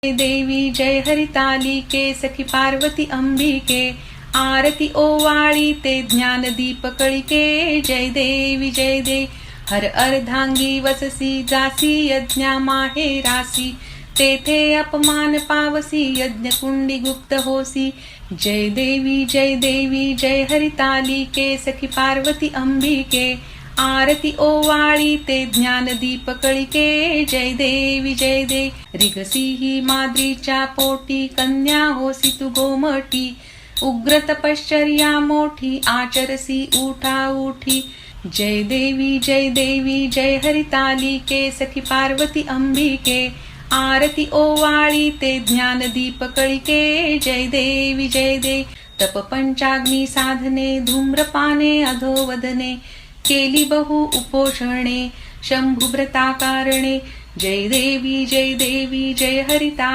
देवी जय हरितालिके सखी पार्वती अंबिके आरती ओवाळी ते ज्ञान दीप कळिके जय देवी जय दे हर अर्धांगी वससी जासी यज्ञा माहेरासी तेथे अपमान पावसी यज्ञ कुंडी गुप्त होसी जय देवी जय हरितालिके सखी पार्वती अंबिके आरती ओवाळी ते ज्ञान दीप कळिके जय दे रिगसी ही माद्रीच्या पोटी कन्या होसी तू गोमटी उग्र तपश्चर्या मोठी आचरसी उठा उठी जय देवी जय हरितालिके सखी पार्वती अंबिके आरती ओवाळी ते ज्ञान दीप कळिके जय दे तप पंचाग्नी साधने धूम्रपाने अधोवदने केली बहु उपोषणे शंभुव्रता कारणे जय देवी जय हरिता